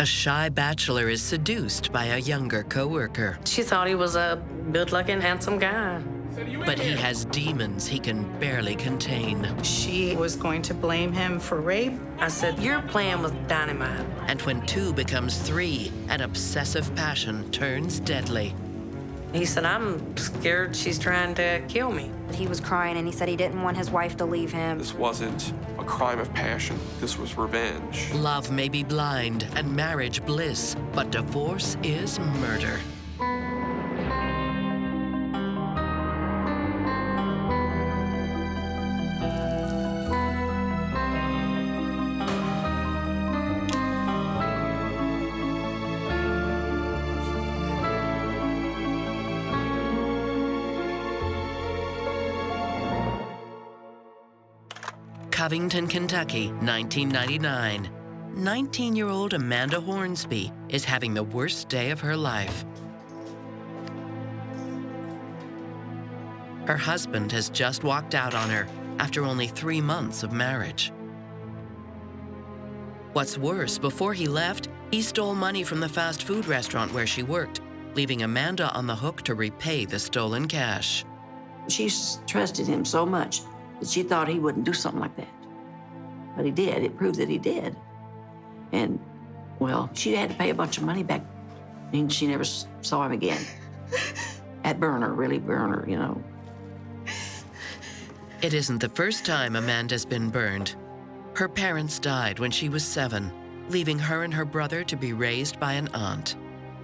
A shy bachelor is seduced by a younger coworker. She thought he was a good-looking, handsome guy. But he has demons he can barely contain. She was going to blame him for rape. I said, "You're playing with dynamite." And when 2 becomes 3, an obsessive passion turns deadly. He said, "I'm scared she's trying to kill me." He was crying and he said he didn't want his wife to leave him. This wasn't a crime of passion. This was revenge. Love may be blind and marriage bliss, but divorce is murder. Covington, Kentucky, 1999. 19-year-old Amanda Hornsby is having the worst day of her life. Her husband has just walked out on her after only 3 months of marriage. What's worse, before he left, he stole money from the fast food restaurant where she worked, leaving Amanda on the hook to repay the stolen cash. She trusted him so much that she thought he wouldn't do something like that. But he did. It proved that he did. And, well, she had to pay a bunch of money back, and she never saw him again. At Burner, really Burner, you know. It isn't the first time Amanda's been burned. Her parents died when she was 7, leaving her and her brother to be raised by an aunt.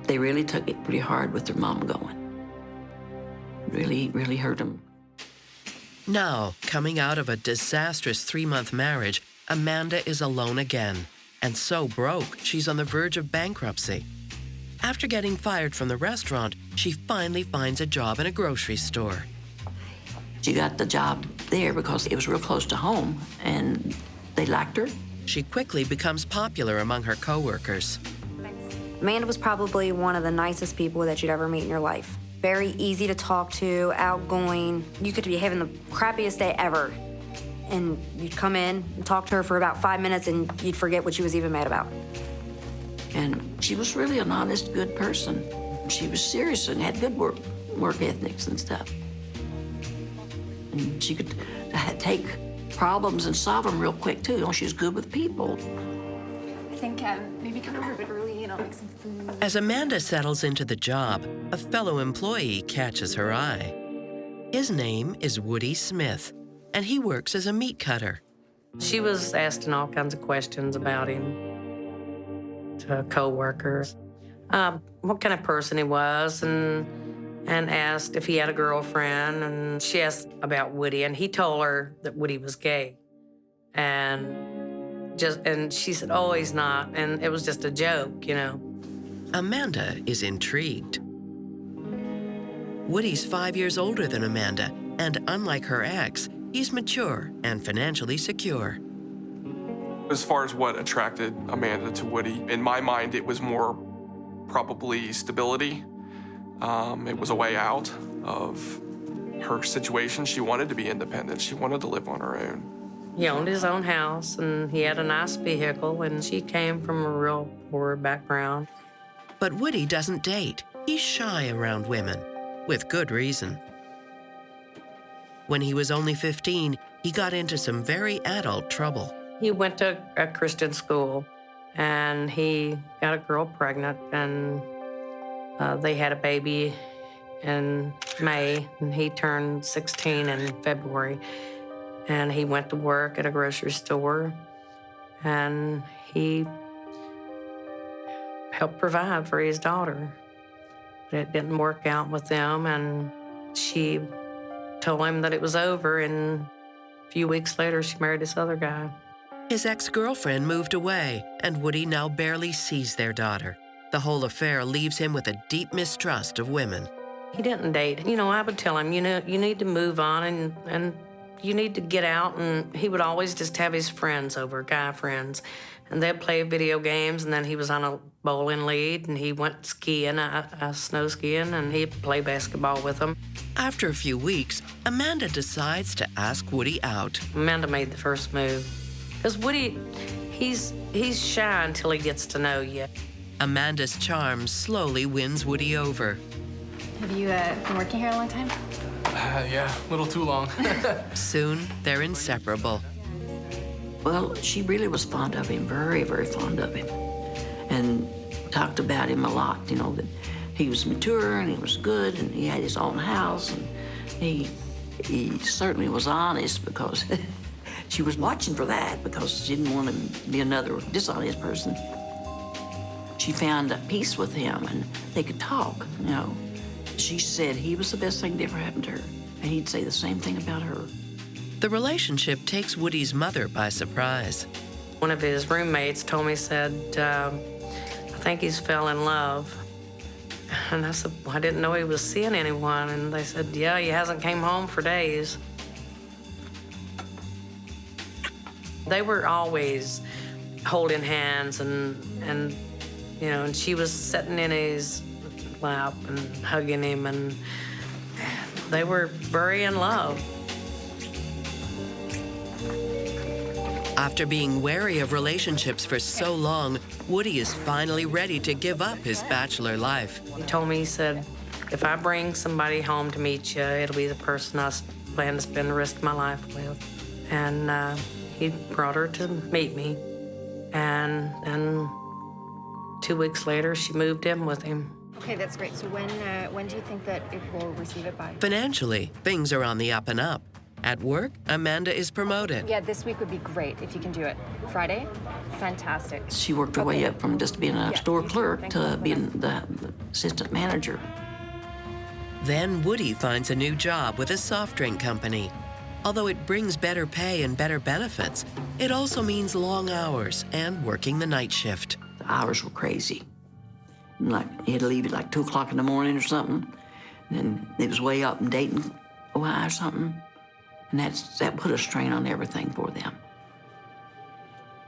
They really took it pretty hard with their mom going. Really, really hurt them. Now, coming out of a disastrous 3-month marriage, Amanda is alone again, and so broke she's on the verge of bankruptcy. After getting fired from the restaurant, she finally finds a job in a grocery store. She got the job there because it was real close to home, and they liked her. She quickly becomes popular among her coworkers. Amanda was probably one of the nicest people that you'd ever meet in your life. Very easy to talk to, outgoing. You could be having the crappiest day ever, and you'd come in and talk to her for about 5 minutes and you'd forget what she was even mad about. And she was really an honest, good person. She was serious and had good work ethics and stuff. And she could take problems and solve them real quick, too. You know, she was good with people. I think maybe come over a bit early and I'll make some food. As Amanda settles into the job, a fellow employee catches her eye. His name is Woody Smith, and he works as a meat cutter. She was asking all kinds of questions about him to coworkers, what kind of person he was, and asked if he had a girlfriend. And she asked about Woody, and he told her that Woody was gay. And she said, "Oh, he's not," and it was just a joke, you know. Amanda is intrigued. Woody's 5 years older than Amanda, and unlike her ex, he's mature and financially secure. As far as what attracted Amanda to Woody, in my mind, it was more probably stability. It was a way out of her situation. She wanted to be independent. She wanted to live on her own. He owned his own house, and he had a nice vehicle, and she came from a real poor background. But Woody doesn't date. He's shy around women, with good reason. When he was only 15, he got into some very adult trouble. He went to a Christian school, and he got a girl pregnant, and they had a baby in May, and he turned 16 in February. And he went to work at a grocery store, and he helped provide for his daughter. But it didn't work out with them, and she told him that it was over, and a few weeks later, she married this other guy. His ex-girlfriend moved away, and Woody now barely sees their daughter. The whole affair leaves him with a deep mistrust of women. He didn't date. You know, I would tell him, you know, you need to move on and you need to get out. And he would always just have his friends over, guy friends, and they'd play video games. And then he was on a bowling lead, and he went skiing, snow skiing, and he'd play basketball with them. After a few weeks, Amanda decides to ask Woody out. Amanda made the first move. Because Woody, He's shy until he gets to know you. Amanda's charm slowly wins Woody over. Have you been working here a long time? Yeah, a little too long. Soon, they're inseparable. Well, she really was fond of him, very, very fond of him. And talked about him a lot, you know, that he was mature and he was good and he had his own house. And he certainly was honest because she was watching for that because she didn't want to be another dishonest person. She found a peace with him and they could talk, you know. She said he was the best thing that ever happened to her, and he'd say the same thing about her. The relationship takes Woody's mother by surprise. One of his roommates told me, said, I think he's fell in love. And I said, well, I didn't know he was seeing anyone. And they said, yeah, he hasn't came home for days. They were always holding hands and you know, and she was sitting in his lap and hugging him, and they were very in love. After being wary of relationships for so long, Woody is finally ready to give up his bachelor life. He told me, he said, if I bring somebody home to meet you, it'll be the person I plan to spend the rest of my life with. And he brought her to meet me. And then 2 weeks later, she moved in with him. Okay, that's great. So when do you think that it will receive it by? Financially, things are on the up and up. At work, Amanda is promoted. Yeah, this week would be great if you can do it. Friday? Fantastic. She worked her way up from just being a store clerk to being the assistant manager. Then Woody finds a new job with a soft drink company. Although it brings better pay and better benefits, it also means long hours and working the night shift. The hours were crazy. Like, he'd leave at like 2 o'clock in the morning or something, and then it was way up in Dayton, Ohio or something. And that put a strain on everything for them.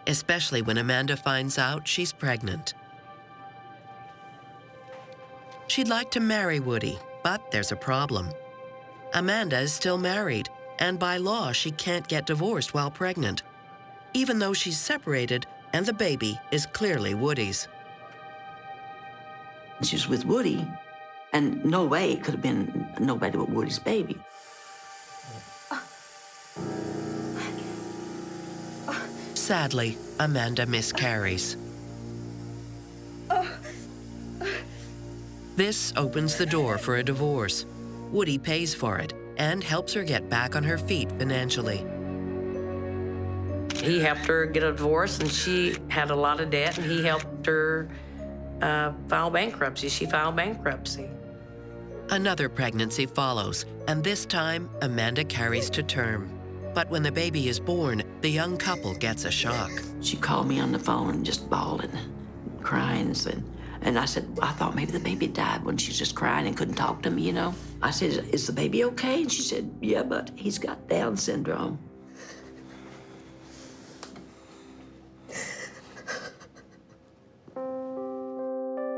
Especially when Amanda finds out she's pregnant. She'd like to marry Woody, but there's a problem. Amanda is still married, and by law, she can't get divorced while pregnant, even though she's separated and the baby is clearly Woody's. She was with Woody, and no way it could have been nobody but Woody's baby. Sadly, Amanda miscarries. This opens the door for a divorce. Woody pays for it and helps her get back on her feet financially. He helped her get a divorce, and she had a lot of debt, and he helped her file bankruptcy. She filed bankruptcy. Another pregnancy follows, and this time, Amanda carries to term. But when the baby is born, the young couple gets a shock. She called me on the phone and just bawling, crying, and I said, I thought maybe the baby died when she was just crying and couldn't talk to me, you know? I said, is the baby okay? And she said, yeah, but he's got Down syndrome.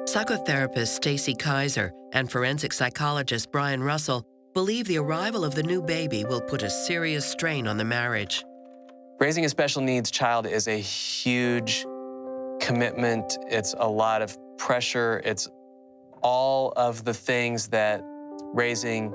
Psychotherapist Stacy Kaiser and forensic psychologist Brian Russell believe the arrival of the new baby will put a serious strain on the marriage. Raising a special needs child is a huge commitment. It's a lot of pressure. It's all of the things that raising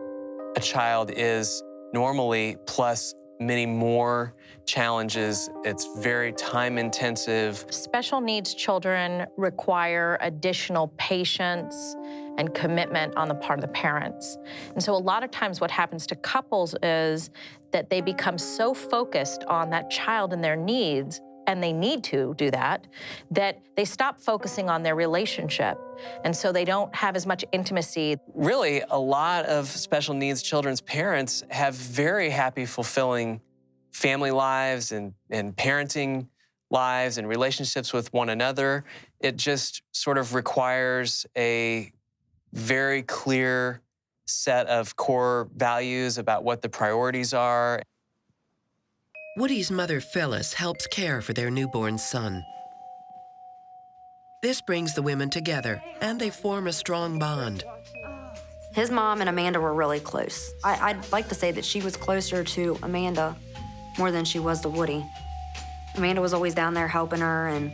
a child is normally, plus many more challenges. It's very time-intensive. Special needs children require additional patience and commitment on the part of the parents. And so a lot of times what happens to couples is that they become so focused on that child and their needs, and they need to do that, that they stop focusing on their relationship. And so they don't have as much intimacy. Really, a lot of special needs children's parents have very happy, fulfilling family lives and parenting lives and relationships with one another. It just sort of requires a very clear set of core values about what the priorities are. Woody's mother, Phyllis, helps care for their newborn son. This brings the women together, and they form a strong bond. His mom and Amanda were really close. I'd like to say that she was closer to Amanda more than she was to Woody. Amanda was always down there helping her, and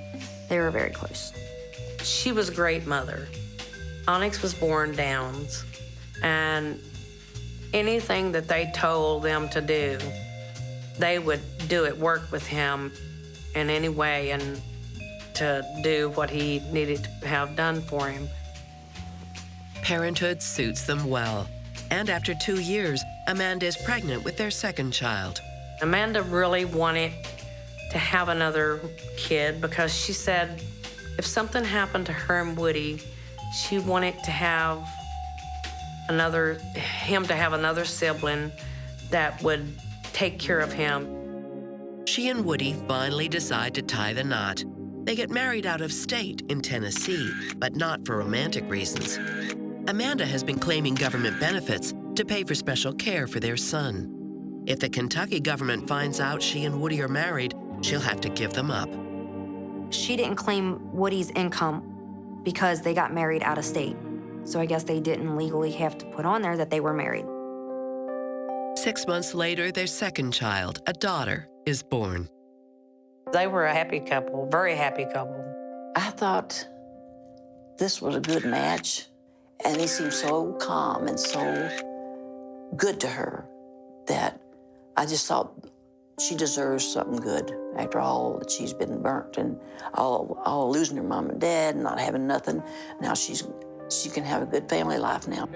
they were very close. She was a great mother. Onyx was born Downs, and anything that they told them to do, they would do it, work with him in any way and to do what he needed to have done for him. Parenthood suits them well. And after 2 years, Amanda is pregnant with their second child. Amanda really wanted to have another kid because she said if something happened to her and Woody, she wanted to have him to have another sibling that would take care of him. She and Woody finally decide to tie the knot. They get married out of state in Tennessee, but not for romantic reasons. Amanda has been claiming government benefits to pay for special care for their son. If the Kentucky government finds out she and Woody are married, she'll have to give them up. She didn't claim Woody's income because they got married out of state. So I guess they didn't legally have to put on there that they were married. 6 months later, their second child, a daughter, is born. They were a happy couple, very happy couple. I thought this was a good match, and he seemed so calm and so good to her that I just thought she deserves something good after all that she's been burnt and all losing her mom and dad and not having nothing. Now she can have a good family life now.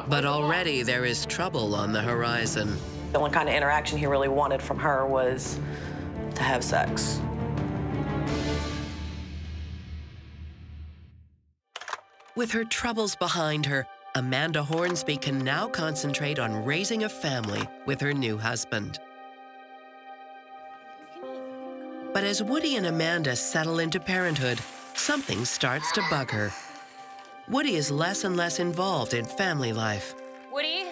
But already there is trouble on the horizon. The only kind of interaction he really wanted from her was to have sex. With her troubles behind her, Amanda Hornsby can now concentrate on raising a family with her new husband. But as Woody and Amanda settle into parenthood, something starts to bug her. Woody is less and less involved in family life. Woody?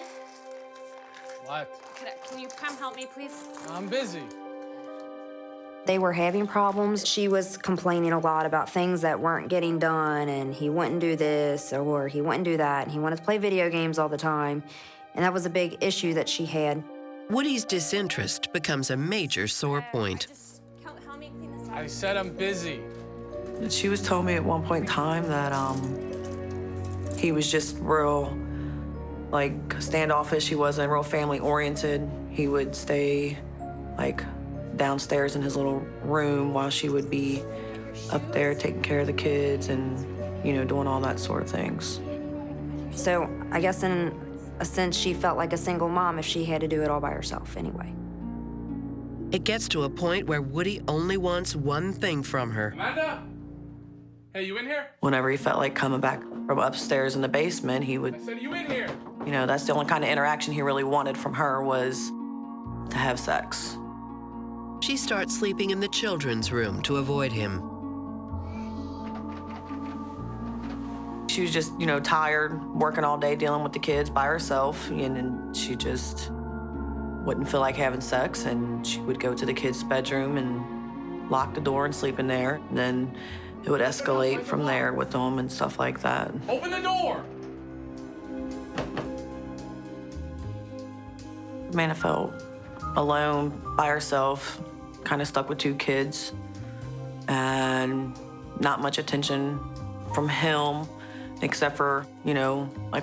What? Can you come help me, please? I'm busy. They were having problems. She was complaining a lot about things that weren't getting done, and he wouldn't do this or he wouldn't do that, and he wanted to play video games all the time. And that was a big issue that she had. Woody's disinterest becomes a major sore point. Just help me clean this up. I said I'm busy. She was told me at one point in time that he was just real, standoffish. He wasn't real family-oriented. He would stay, downstairs in his little room while she would be up there taking care of the kids and, doing all that sort of things. So I guess in a sense, she felt like a single mom if she had to do it all by herself anyway. It gets to a point where Woody only wants one thing from her. Amanda? Hey, you in here? Whenever he felt like coming back from upstairs in the basement, he would, I said, you in here? That's the only kind of interaction he really wanted from her was to have sex. She starts sleeping in the children's room to avoid him. She was just, tired, working all day, dealing with the kids by herself, and she just wouldn't feel like having sex, and she would go to the kids' bedroom and lock the door and sleep in there. And then it would escalate from there with them and stuff like that. Open the door! Amanda felt alone by herself, kind of stuck with 2 kids, and not much attention from him, except for,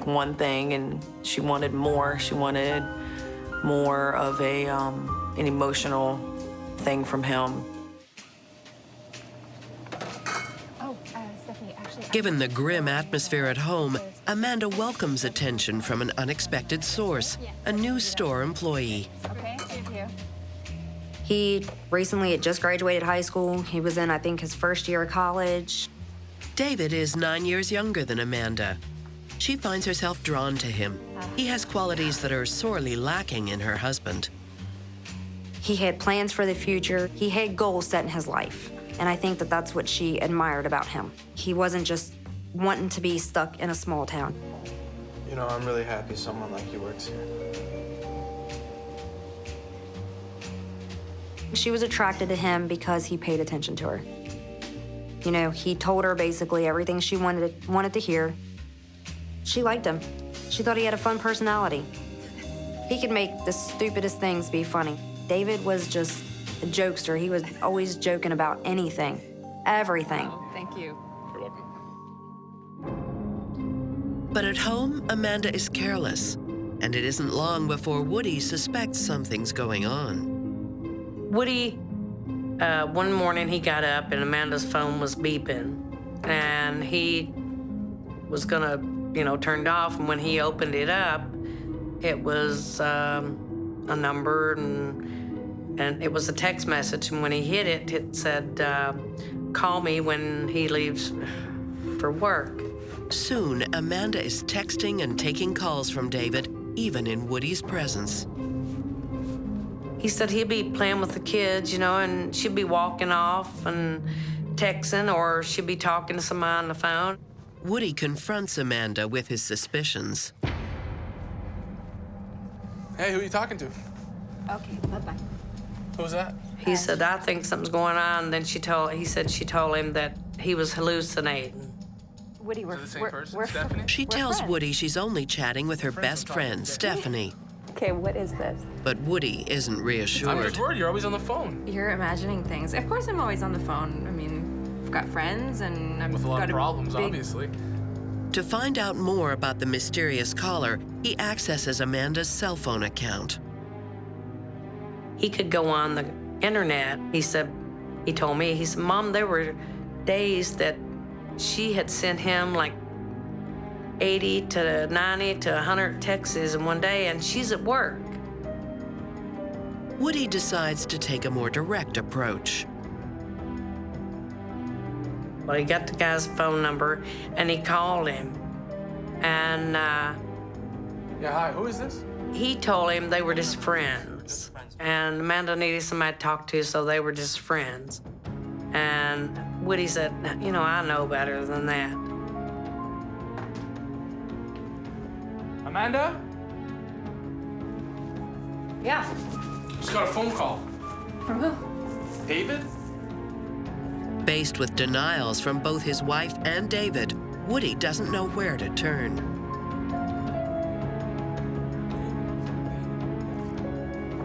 one thing, and she wanted more. She wanted more of an emotional thing from him. Stephanie, actually... Given the grim atmosphere at home, Amanda welcomes attention from an unexpected source, a new store employee. Okay, thank you. He recently had just graduated high school. He was in, I think, his first year of college. David is 9 years younger than Amanda. She finds herself drawn to him. He has qualities that are sorely lacking in her husband. He had plans for the future. He had goals set in his life. And I think that that's what she admired about him. He wasn't just wanting to be stuck in a small town. I'm really happy someone like you works here. She was attracted to him because he paid attention to her. He told her basically everything she wanted to hear. She liked him. She thought he had a fun personality. He could make the stupidest things be funny. David was just a jokester. He was always joking about anything, everything. Oh, thank you. You're welcome. But at home, Amanda is careless, and it isn't long before Woody suspects something's going on. Woody, one morning he got up and Amanda's phone was beeping, and he was gonna, turn it off. And when he opened it up, it was a number and it was a text message. And when he hit it, it said, "Call me when he leaves for work." Soon, Amanda is texting and taking calls from David, even in Woody's presence. He said he'd be playing with the kids, and she'd be walking off and texting, or she'd be talking to somebody on the phone. Woody confronts Amanda with his suspicions. Hey, who are you talking to? Okay, bye-bye. Who's that? He said, "I think something's going on." Then he said she told him that he was hallucinating. Woody, Is it the same person, we're Stephanie? She We're tells friends. Woody she's only chatting with her best friend, Stephanie. Okay, what is this? But Woody isn't I'm reassured. just worried. You're always on the phone. You're imagining things. Of course I'm always on the phone. I mean, I've got friends and I've With a lot got of problems, big... obviously. To find out more about the mysterious caller, he accesses Amanda's cell phone account. He could go on the internet. He told me, "Mom, there were days that she had sent him like 80 to 90 to 100 texts in one day, and she's at work." Woody decides to take a more direct approach. Well, he got the guy's phone number, and he called him. And Yeah, hi. Who is this? he told him they were just friends. And Amanda needed somebody to talk to, so they were just friends. And Woody said, "I know better than that." Amanda? Yeah. Just got a phone call. From who? David? Faced with denials from both his wife and David, Woody doesn't know where to turn.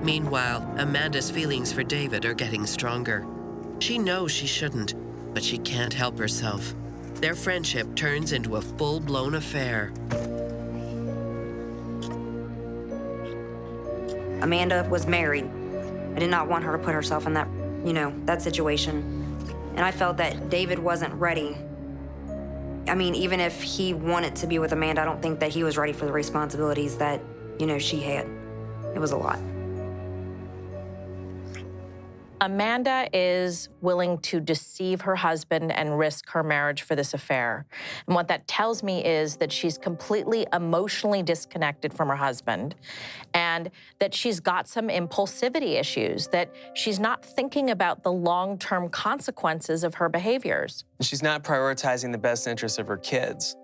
Meanwhile, Amanda's feelings for David are getting stronger. She knows she shouldn't, but she can't help herself. Their friendship turns into a full-blown affair. Amanda was married. I did not want her to put herself in that, that situation. And I felt that David wasn't ready. I mean, even if he wanted to be with Amanda, I don't think that he was ready for the responsibilities that, she had. It was a lot. Amanda is willing to deceive her husband and risk her marriage for this affair. And what that tells me is that she's completely emotionally disconnected from her husband and that she's got some impulsivity issues, that she's not thinking about the long-term consequences of her behaviors. She's not prioritizing the best interests of her kids.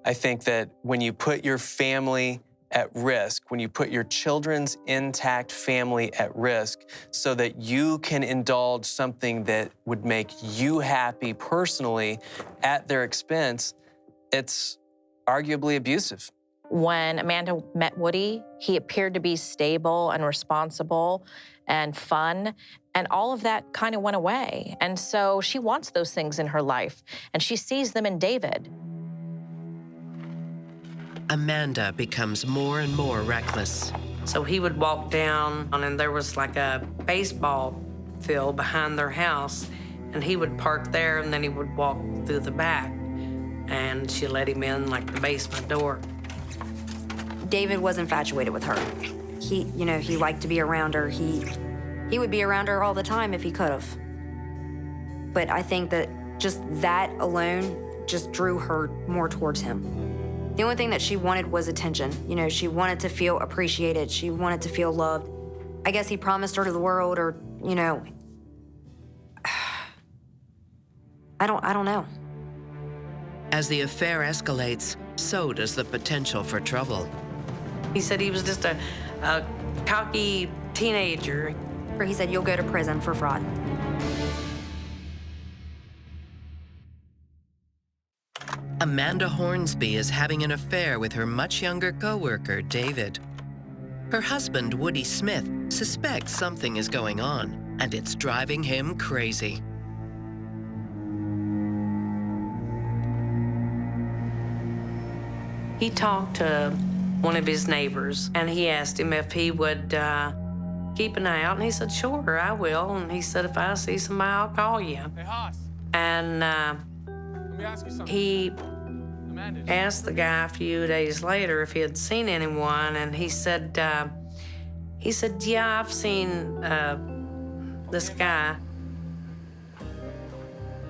I think that when you put your family at risk, when you put your children's intact family at risk so that you can indulge something that would make you happy personally at their expense, it's arguably abusive. When Amanda met Woody, he appeared to be stable and responsible and fun, and all of that kind of went away. And so she wants those things in her life, and she sees them in David. Amanda becomes more and more reckless. So he would walk down, and there was like a baseball field behind their house, and he would park there, and then he would walk through the back, and she let him in like the basement door. David was infatuated with her. He liked to be around her. He would be around her all the time if he could have. But I think that just that alone just drew her more towards him. The only thing that she wanted was attention. She wanted to feel appreciated. She wanted to feel loved. I guess he promised her to the world, or, I don't know. As the affair escalates, so does the potential for trouble. He said he was just a cocky teenager. He said, "You'll go to prison for fraud." Amanda Hornsby is having an affair with her much younger co-worker, David. Her husband, Woody Smith, suspects something is going on. and it's driving him crazy. He talked to one of his neighbors, and he asked him if he would keep an eye out, and he said, sure, I will. And he said, if I see somebody, I'll call you. Hey, Haas, And let me ask you something. he Amanda. asked the guy a few days later if he had seen anyone, and he said, yeah, I've seen this guy.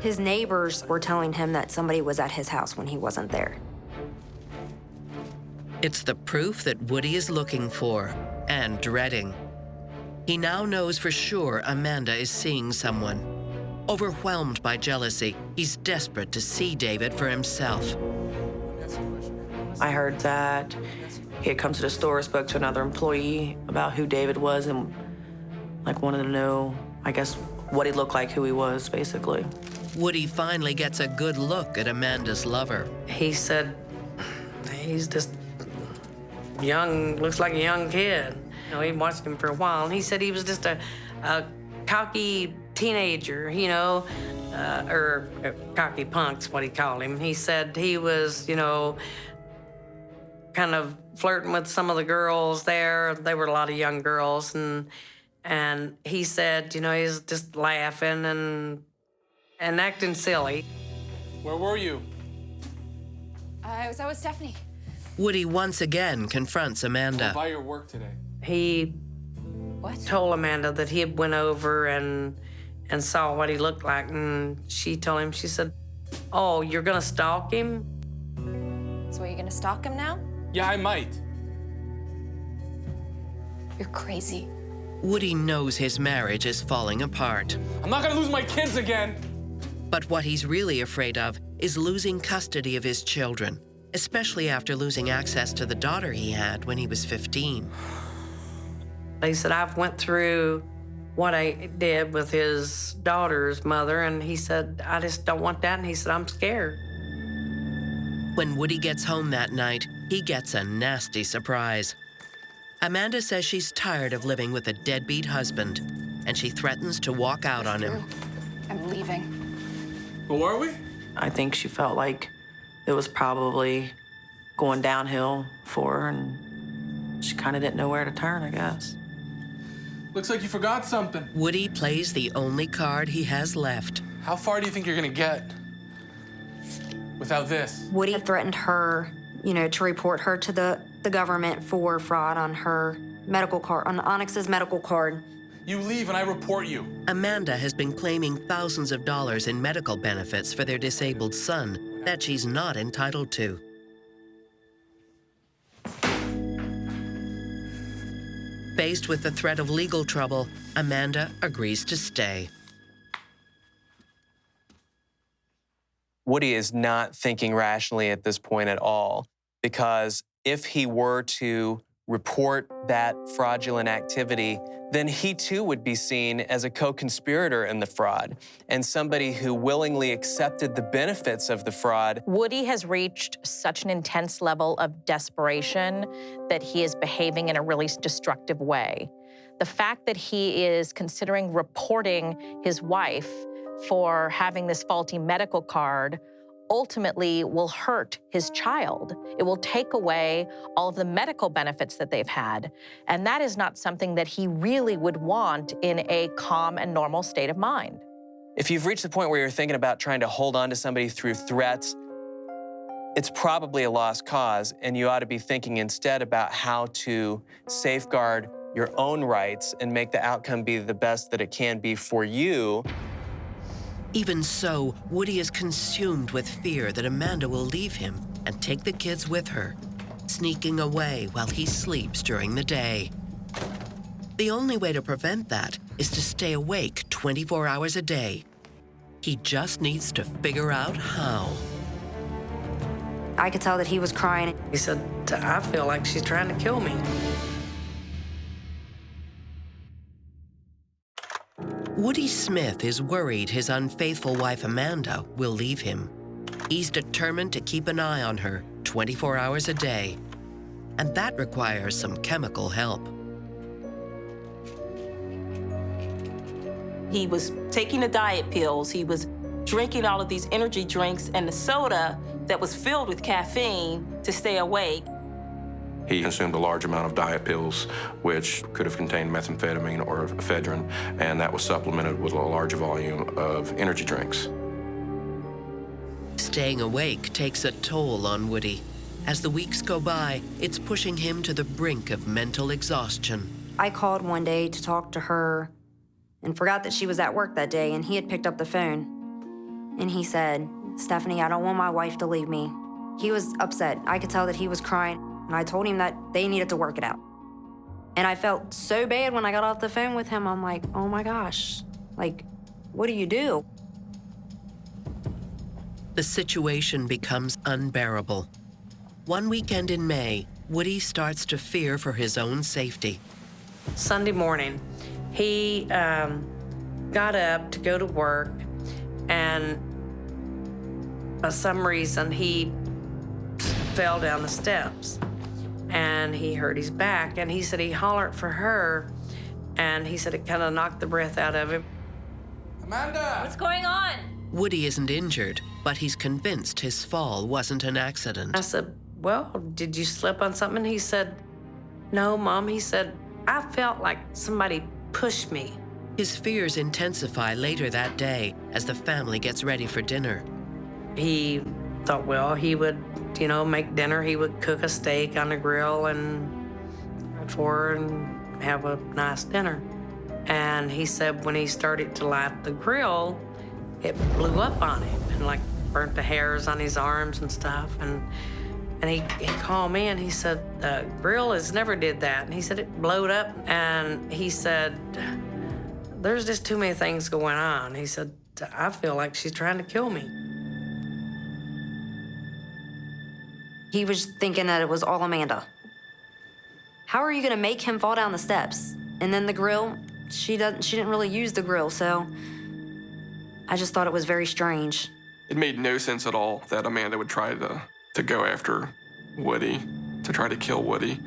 His neighbors were telling him that somebody was at his house when he wasn't there. It's the proof that Woody is looking for and dreading. He now knows for sure Amanda is seeing someone. Overwhelmed by jealousy, he's desperate to see David for himself. I heard that he had come to the store, spoke to another employee about who David was, and like wanted to know, I guess, what he looked like, who he was, basically. Woody finally gets a good look at Amanda's lover. He said, he's just young, looks like a young kid. You know, he watched him for a while, and he said he was just a cocky teenager, you know, or cocky punk's what he called him. He said he was, you know, kind of flirting with some of the girls there. They were a lot of young girls, and he said, you know, he's just laughing and acting silly. Where were you? I was out with Stephanie. Woody once again confronts Amanda. By your work today. He told Amanda that he had went over and saw what he looked like, and she told him, she said, oh, you're gonna stalk him? So are you gonna stalk him now? Yeah, I might. You're crazy. Woody knows his marriage is falling apart. I'm not gonna lose my kids again. But what he's really afraid of is losing custody of his children, especially after losing access to the daughter he had when he was 15. He said, I've went through what I did with his daughter's mother, and he said, I just don't want that, and he said, I'm scared. When Woody gets home that night, he gets a nasty surprise. Amanda says she's tired of living with a deadbeat husband, and she threatens to walk out on him. I'm leaving. But where are we? I think she felt like it was probably going downhill for her, and she kind of didn't know where to turn, I guess. Looks like you forgot something. Woody plays the only card he has left. How far do you think you're gonna get without this? Woody threatened her, you know, to report her to the government for fraud on her medical card, on Onyx's medical card. You leave and I report you. Amanda has been claiming thousands of dollars in medical benefits for their disabled son that she's not entitled to. Faced with the threat of legal trouble, Amanda agrees to stay. Woody is not thinking rationally at this point at all, because if he were to report that fraudulent activity, then he too would be seen as a co-conspirator in the fraud and somebody who willingly accepted the benefits of the fraud. Woody has reached such an intense level of desperation that he is behaving in a really destructive way. The fact that he is considering reporting his wife for having this faulty medical card ultimately will hurt his child. It will take away all of the medical benefits that they've had. And that is not something that he really would want in a calm and normal state of mind. If you've reached the point where you're thinking about trying to hold on to somebody through threats, it's probably a lost cause, and you ought to be thinking instead about how to safeguard your own rights and make the outcome be the best that it can be for you. Even so, Woody is consumed with fear that Amanda will leave him and take the kids with her, sneaking away while he sleeps during the day. The only way to prevent that is to stay awake 24 hours a day. He just needs to figure out how. I could tell that he was crying. He said, I feel like she's trying to kill me. Woody Smith is worried his unfaithful wife Amanda will leave him. He's determined to keep an eye on her 24 hours a day, and that requires some chemical help. He was taking the diet pills. He was drinking all of these energy drinks and the soda that was filled with caffeine to stay awake. He consumed a large amount of diet pills, which could have contained methamphetamine or ephedrine, and that was supplemented with a large volume of energy drinks. Staying awake takes a toll on Woody. As the weeks go by, it's pushing him to the brink of mental exhaustion. I called one day to talk to her and forgot that she was at work that day, and he had picked up the phone. And he said, "Stephanie, I don't want my wife to leave me." He was upset. I could tell that he was crying, and I told him that they needed to work it out. And I felt so bad when I got off the phone with him. I'm like, oh my gosh, like, what do you do? The situation becomes unbearable. One weekend in May, Woody starts to fear for his own safety. Sunday morning, he got up to go to work, and for some reason, he fell down the steps, and he hurt his back, and he said he hollered for her, and he said it kind of knocked the breath out of him. Amanda! What's going on? Woody isn't injured, but he's convinced his fall wasn't an accident. I said, well, did you slip on something? He said, no, Mom. He said, I felt like somebody pushed me. His fears intensify later that day as the family gets ready for dinner. He thought, well, he would, make dinner. He would cook a steak on the grill and for her and have a nice dinner. And he said when he started to light the grill, it blew up on him and like burnt the hairs on his arms and stuff. And he called me and he said, the grill has never did that. And he said it blowed up. And he said, there's just too many things going on. He said, I feel like she's trying to kill me. He was thinking that it was all Amanda. How are you gonna make him fall down the steps? And then the grill, she didn't really use the grill, so I just thought it was very strange. It made no sense at all that Amanda would try to go after Woody, to try to kill Woody.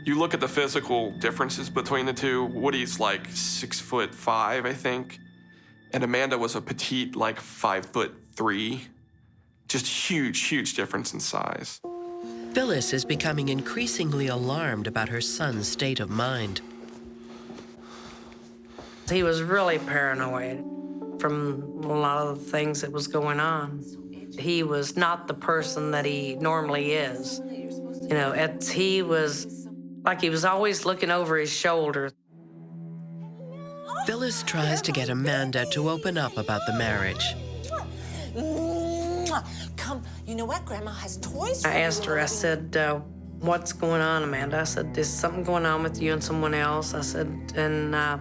You look at the physical differences between the two. Woody's like 6'5", I think, and Amanda was a petite, like 5'3". Just huge difference in size. Phyllis is becoming increasingly alarmed about her son's state of mind. He was really paranoid from a lot of the things that was going on. He was not the person that he normally is. He was like he was always looking over his shoulder. Phyllis tries to get Amanda to open up about the marriage. Come, you know what? Grandma has toys for you. I asked her, I said, what's going on, Amanda? I said, is something going on with you and someone else? I said, and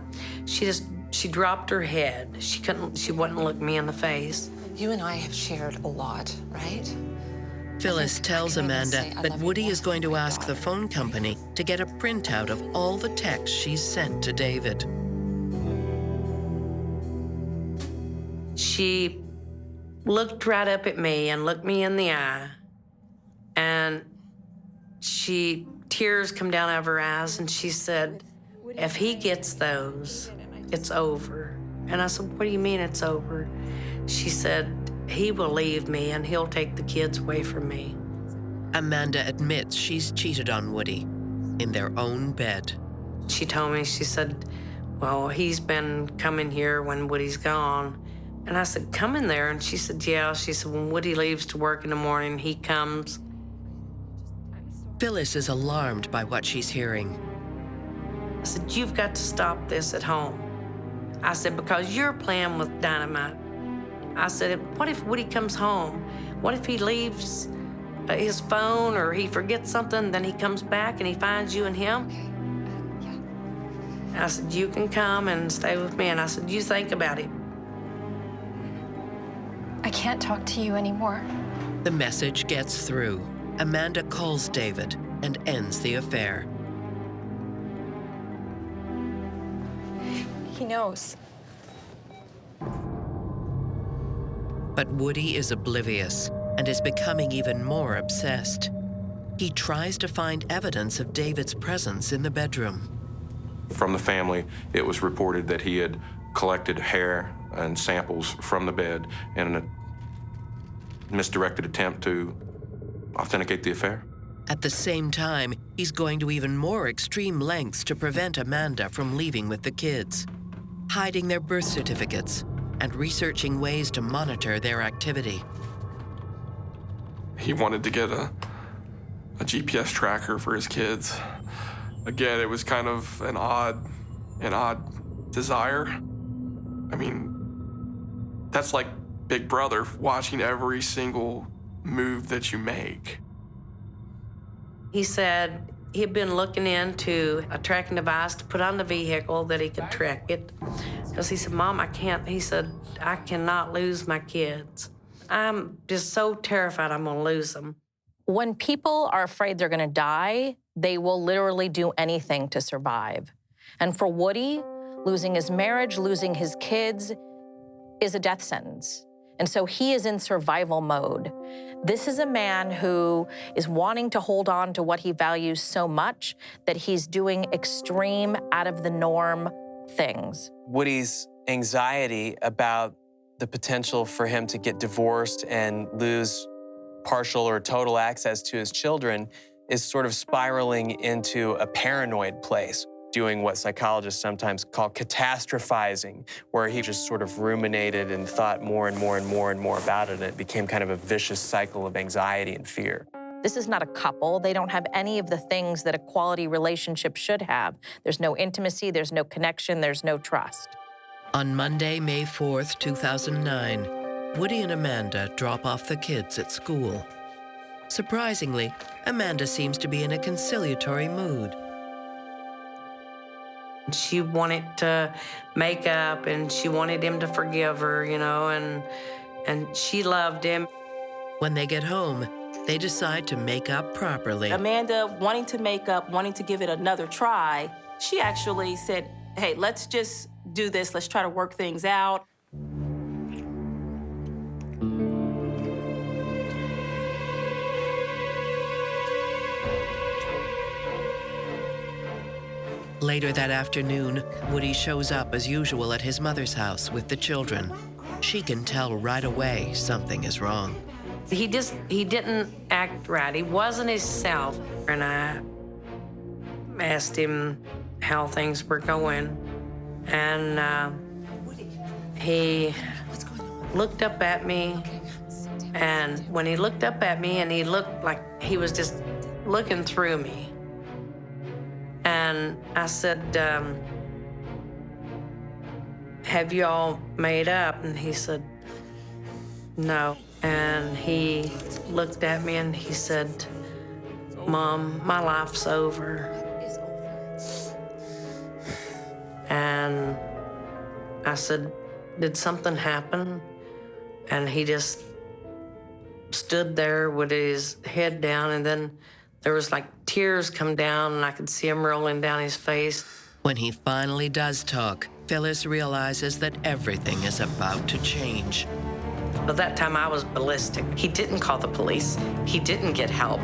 she dropped her head. She wouldn't look me in the face. You and I have shared a lot, right? Phyllis tells Amanda that Woody is going to ask the phone company to get a printout of all the texts she's sent to David. She looked right up at me and looked me in the eye, and tears come down out of her eyes, and she said, if he gets those, it's over. And I said, what do you mean it's over? She said, he will leave me and he'll take the kids away from me. Amanda admits she's cheated on Woody in their own bed. She told me, she said, well, he's been coming here when Woody's gone. And I said, come in there. And she said, yeah. She said, when Woody leaves to work in the morning, he comes. Phyllis is alarmed by what she's hearing. I said, you've got to stop this at home. I said, because you're playing with dynamite. I said, what if Woody comes home? What if he leaves his phone or he forgets something, then he comes back and he finds you and him? I said, you can come and stay with me. And I said, you think about it. I can't talk to you anymore. The message gets through. Amanda calls David and ends the affair. He knows. But Woody is oblivious and is becoming even more obsessed. He tries to find evidence of David's presence in the bedroom. From the family, it was reported that he had collected hair and samples from the bed in a misdirected attempt to authenticate the affair. At the same time, he's going to even more extreme lengths to prevent Amanda from leaving with the kids, hiding their birth certificates and researching ways to monitor their activity. He wanted to get a GPS tracker for his kids. Again, it was kind of an odd desire. I mean, that's like Big Brother, watching every single move that you make. He said he'd been looking into a tracking device to put on the vehicle that he could track it. Because he said, Mom, I can't. He said, I cannot lose my kids. I'm just so terrified I'm gonna lose them. When people are afraid they're gonna die, they will literally do anything to survive. And for Woody, losing his marriage, losing his kids is a death sentence. And so he is in survival mode. This is a man who is wanting to hold on to what he values so much that he's doing extreme, out of the norm things. Woody's anxiety about the potential for him to get divorced and lose partial or total access to his children is sort of spiraling into a paranoid place, doing what psychologists sometimes call catastrophizing, where he just sort of ruminated and thought more and more and more and more about it, and it became kind of a vicious cycle of anxiety and fear. This is not a couple. They don't have any of the things that a quality relationship should have. There's no intimacy, there's no connection, there's no trust. On Monday, May 4th, 2009, Woody and Amanda drop off the kids at school. Surprisingly, Amanda seems to be in a conciliatory mood. She wanted to make up, and she wanted him to forgive her, you know, and she loved him. When they get home, they decide to make up properly. Amanda, wanting to make up, wanting to give it another try, she actually said, hey, let's just do this. Let's try to work things out. Later that afternoon, Woody shows up as usual at his mother's house with the children. She can tell right away something is wrong. He didn't act right. He wasn't himself. And I asked him how things were going. And he looked up at me. And when he looked up at me, and he looked like he was just looking through me. And I said, have you all made up? And he said, no. And he looked at me and he said, Mom, my life's over. And I said, did something happen? And he just stood there with his head down, and then there was like tears come down, and I could see him rolling down his face. When he finally does talk, Phyllis realizes that everything is about to change. But that time I was ballistic. He didn't call the police. He didn't get help.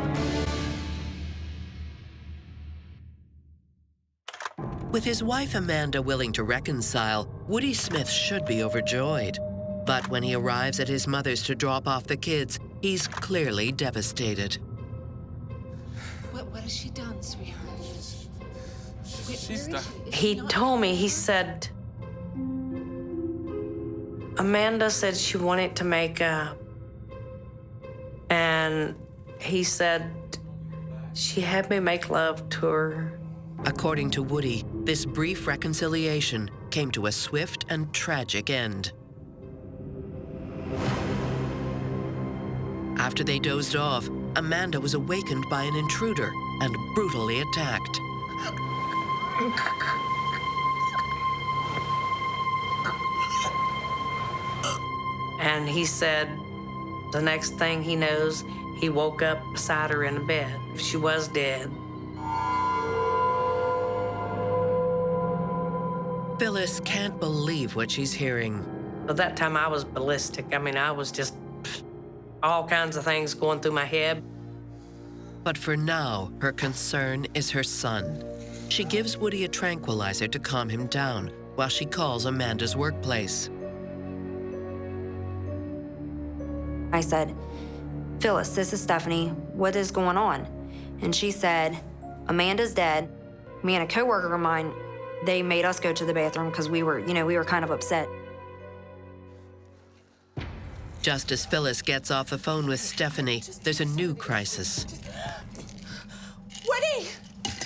With his wife Amanda willing to reconcile, Woody Smith should be overjoyed. But when he arrives at his mother's to drop off the kids, he's clearly devastated. What has she done, sweetheart? He told me, he said, Amanda said she wanted to make up. And he said she had me make love to her. According to Woody, this brief reconciliation came to a swift and tragic end. After they dozed off, Amanda was awakened by an intruder and brutally attacked. And he said the next thing he knows, he woke up beside her in the bed. She was dead. Phyllis can't believe what she's hearing. At that time, I was ballistic. I mean, I was just all kinds of things going through my head. But for now, her concern is her son. She gives Woody a tranquilizer to calm him down while she calls Amanda's workplace. I said, Phyllis, this is Stephanie. What is going on? And she said, Amanda's dead. Me and a coworker of mine, they made us go to the bathroom because we were kind of upset. Just as Phyllis gets off the phone with Stephanie, there's a new crisis. Woody!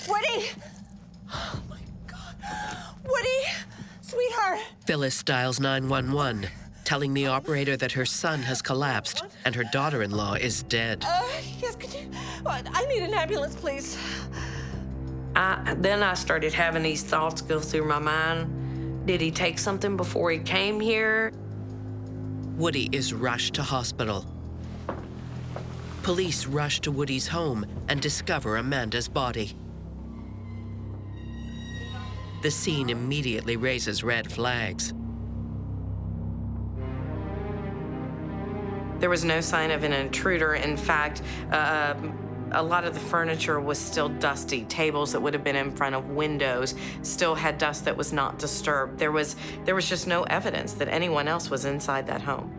Woody! Oh my God. Woody! Sweetheart! Phyllis dials 911, telling the operator that her son has collapsed and her daughter-in-law is dead. Yes, could you? I need an ambulance, please. Then I started having these thoughts go through my mind. Did he take something before he came here? Woody is rushed to hospital. Police rush to Woody's home and discover Amanda's body. The scene immediately raises red flags. There was no sign of an intruder. In fact, a lot of the furniture was still dusty. Tables that would have been in front of windows still had dust that was not disturbed. There was just no evidence that anyone else was inside that home.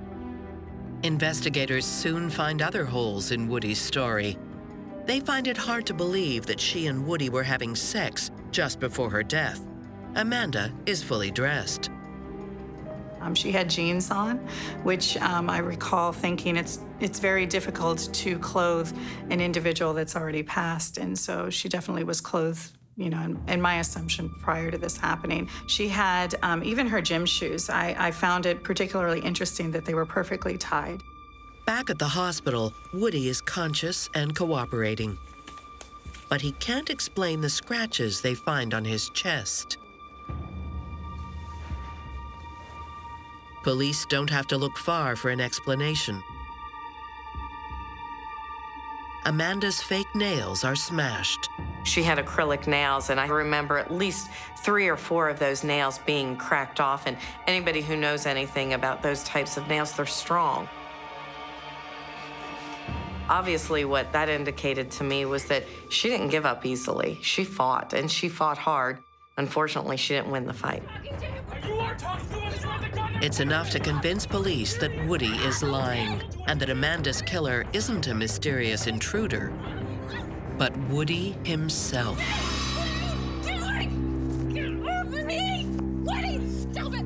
Investigators soon find other holes in Woody's story. They find it hard to believe that she and Woody were having sex just before her death. Amanda is fully dressed. She had jeans on, which I recall thinking it's very difficult to clothe an individual that's already passed, and so she definitely was clothed, in my assumption prior to this happening. She had even her gym shoes. I found it particularly interesting that they were perfectly tied. Back at the hospital, Woody is conscious and cooperating. But he can't explain the scratches they find on his chest. Police don't have to look far for an explanation. Amanda's fake nails are smashed. She had acrylic nails, and I remember at least 3 or 4 of those nails being cracked off, and anybody who knows anything about those types of nails, they're strong. Obviously, what that indicated to me was that she didn't give up easily. She fought, and she fought hard. Unfortunately, she didn't win the fight. It's enough to convince police that Woody is lying and that Amanda's killer isn't a mysterious intruder, but Woody himself. What are you doing? Get off of me! Woody, stop it!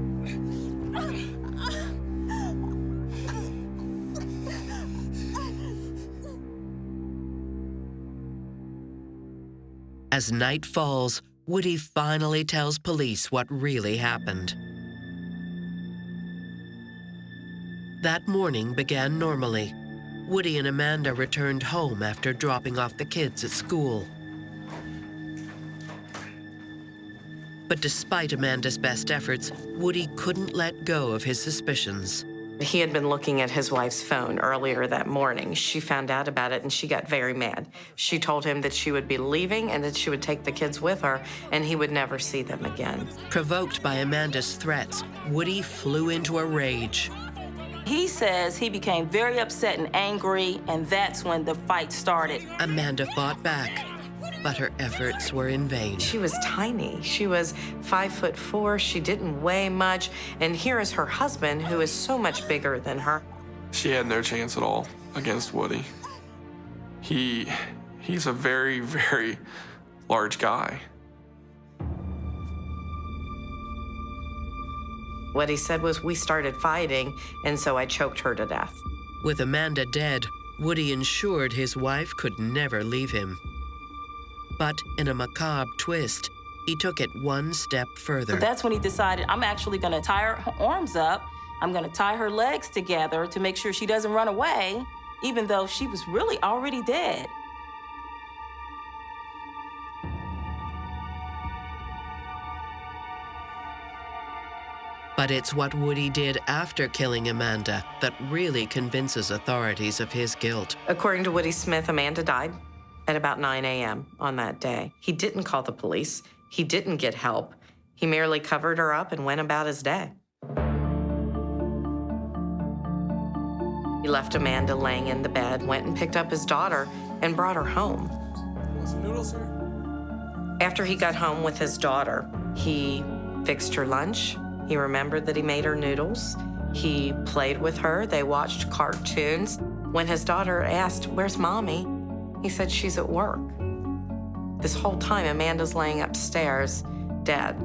As night falls, Woody finally tells police what really happened. That morning began normally. Woody and Amanda returned home after dropping off the kids at school. But despite Amanda's best efforts, Woody couldn't let go of his suspicions. He had been looking at his wife's phone earlier that morning. She found out about it, and she got very mad. She told him that she would be leaving and that she would take the kids with her, and he would never see them again. Provoked by Amanda's threats, Woody flew into a rage. He says he became very upset and angry, and that's when the fight started. Amanda fought back, but her efforts were in vain. She was tiny. She was 5'4". She didn't weigh much. And here is her husband, who is so much bigger than her. She had no chance at all against Woody. He's a very, very large guy. What he said was, we started fighting, and so I choked her to death. With Amanda dead, Woody ensured his wife could never leave him. But in a macabre twist, he took it one step further. So that's when he decided, I'm actually gonna tie her arms up. I'm gonna tie her legs together to make sure she doesn't run away, even though she was really already dead. But it's what Woody did after killing Amanda that really convinces authorities of his guilt. According to Woody Smith, Amanda died at about 9 a.m. on that day. He didn't call the police. He didn't get help. He merely covered her up and went about his day. He left Amanda laying in the bed, went and picked up his daughter, and brought her home. Want some noodles, sir? After he got home with his daughter, he fixed her lunch. He remembered that he made her noodles. He played with her. They watched cartoons. When his daughter asked, "Where's Mommy?" he said, "She's at work." This whole time, Amanda's laying upstairs, dead.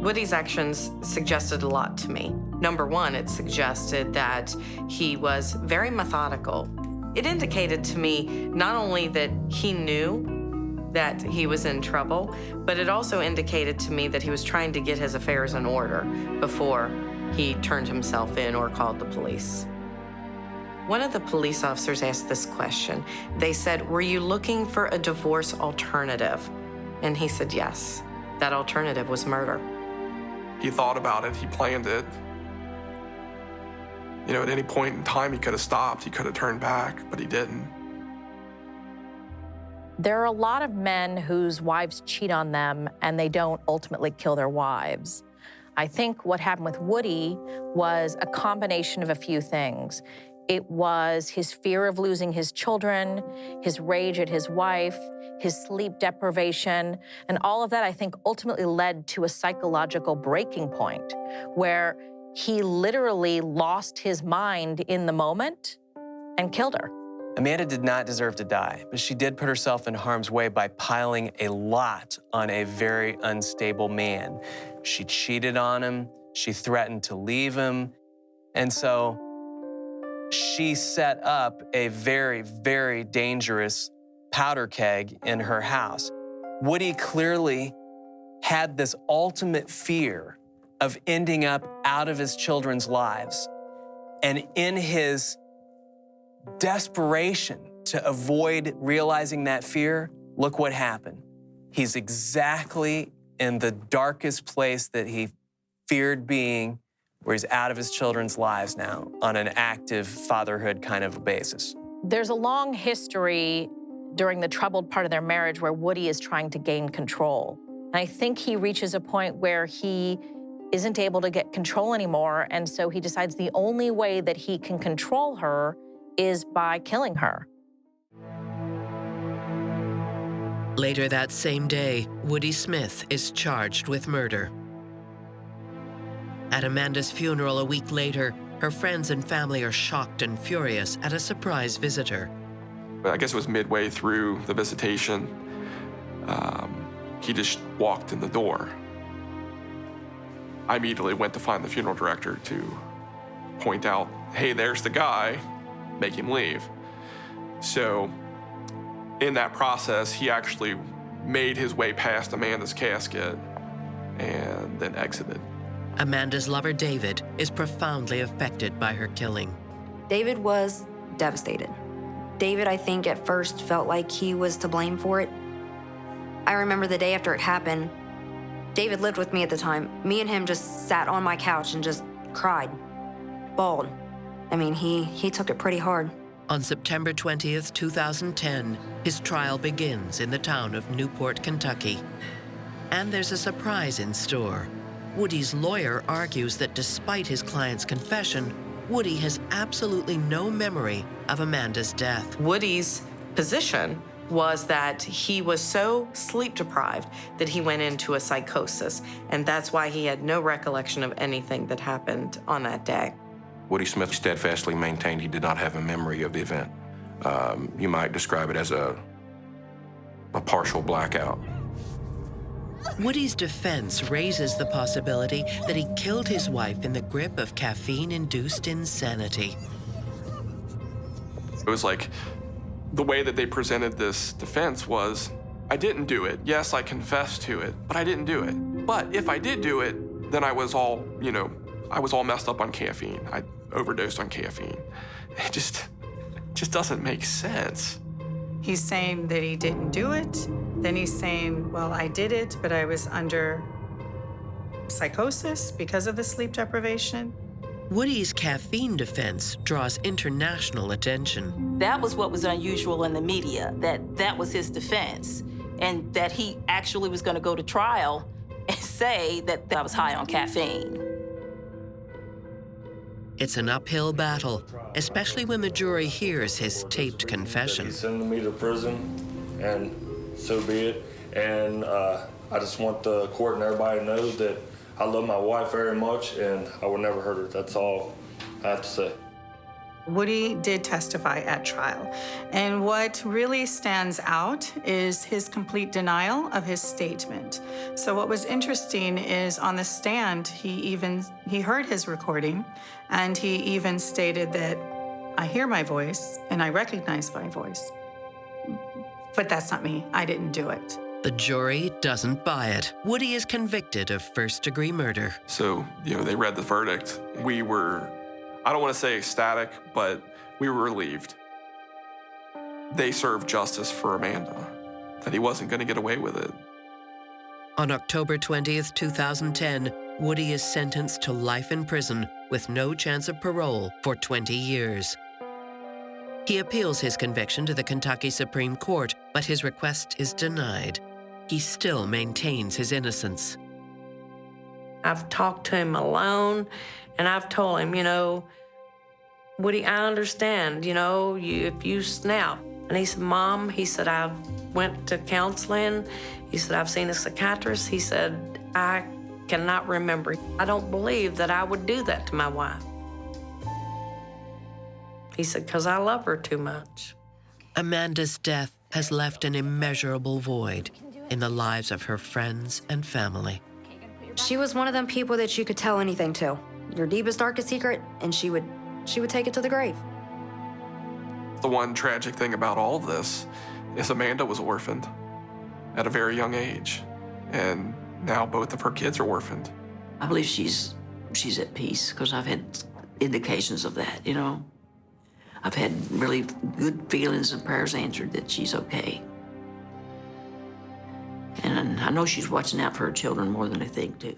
Woody's actions suggested a lot to me. Number one, it suggested that he was very methodical. It indicated to me not only that he knew that he was in trouble, but it also indicated to me that he was trying to get his affairs in order before he turned himself in or called the police. One of the police officers asked this question. They said, "Were you looking for a divorce alternative?" And he said, yes. That alternative was murder. He thought about it, he planned it. You know, at any point in time, he could have stopped, he could have turned back, but he didn't. There are a lot of men whose wives cheat on them and they don't ultimately kill their wives. I think what happened with Woody was a combination of a few things. It was his fear of losing his children, his rage at his wife, his sleep deprivation, and all of that, I think, ultimately led to a psychological breaking point where he literally lost his mind in the moment and killed her. Amanda did not deserve to die, but she did put herself in harm's way by piling a lot on a very unstable man. She cheated on him, she threatened to leave him, and so she set up a very, very dangerous powder keg in her house. Woody clearly had this ultimate fear of ending up out of his children's lives, and in his desperation to avoid realizing that fear, look what happened. He's exactly in the darkest place that he feared being, where he's out of his children's lives now on an active fatherhood kind of a basis. There's a long history during the troubled part of their marriage where Woody is trying to gain control. And I think he reaches a point where he isn't able to get control anymore, and so he decides the only way that he can control her is by killing her. Later that same day, Woody Smith is charged with murder. At Amanda's funeral a week later, her friends and family are shocked and furious at a surprise visitor. I guess it was midway through the visitation. He just walked in the door. I immediately went to find the funeral director to point out, hey, there's the guy, make him leave. So in that process, he actually made his way past Amanda's casket and then exited. Amanda's lover, David, is profoundly affected by her killing. David was devastated. David, I think, at first felt like he was to blame for it. I remember the day after it happened, David lived with me at the time. Me and him just sat on my couch and just cried, bawled. I mean, he took it pretty hard. On September 20th, 2010, his trial begins in the town of Newport, Kentucky. And there's a surprise in store. Woody's lawyer argues that despite his client's confession, Woody has absolutely no memory of Amanda's death. Woody's position was that he was so sleep deprived that he went into a psychosis, and that's why he had no recollection of anything that happened on that day. Woody Smith steadfastly maintained he did not have a memory of the event. You might describe it as a partial blackout. Woody's defense raises the possibility that he killed his wife in the grip of caffeine-induced insanity. It was like the way that they presented this defense was, I didn't do it. Yes, I confessed to it, but I didn't do it. But if I did do it, then I was all, I was all messed up on caffeine. I overdosed on caffeine. It just doesn't make sense. He's saying that he didn't do it. Then he's saying, well, I did it, but I was under psychosis because of the sleep deprivation. Woody's caffeine defense draws international attention. That was what was unusual in the media, that was his defense, and that he actually was going to go to trial and say that I was high on caffeine. It's an uphill battle, especially when the jury hears his taped confession. He's sending me to prison, and so be it. And I just want the court and everybody to know that I love my wife very much and I will never hurt her. That's all I have to say. Woody did testify at trial, and what really stands out is his complete denial of his statement. So what was interesting is on the stand, he heard his recording, and he even stated that I hear my voice and I recognize my voice, but that's not me. I didn't do it. The jury doesn't buy it. Woody is convicted of first-degree murder. So, they read the verdict. We were, I don't want to say ecstatic, but we were relieved. They served justice for Amanda, that he wasn't going to get away with it. On October 20th, 2010, Woody is sentenced to life in prison with no chance of parole for 20 years. He appeals his conviction to the Kentucky Supreme Court, but his request is denied. He still maintains his innocence. I've talked to him alone, and I've told him, Woody, I understand, if you snap. And he said, Mom, he said, I went to counseling. He said, I've seen a psychiatrist. He said, I cannot remember. I don't believe that I would do that to my wife. He said, because I love her too much. Amanda's death has left an immeasurable void in the lives of her friends and family. She was one of them people that you could tell anything to. Your deepest, darkest secret, and she would take it to the grave. The one tragic thing about all of this is Amanda was orphaned at a very young age, and now both of her kids are orphaned. I believe she's at peace because I've had indications of that, I've had really good feelings and prayers answered that she's okay. And I know she's watching out for her children more than they think, too.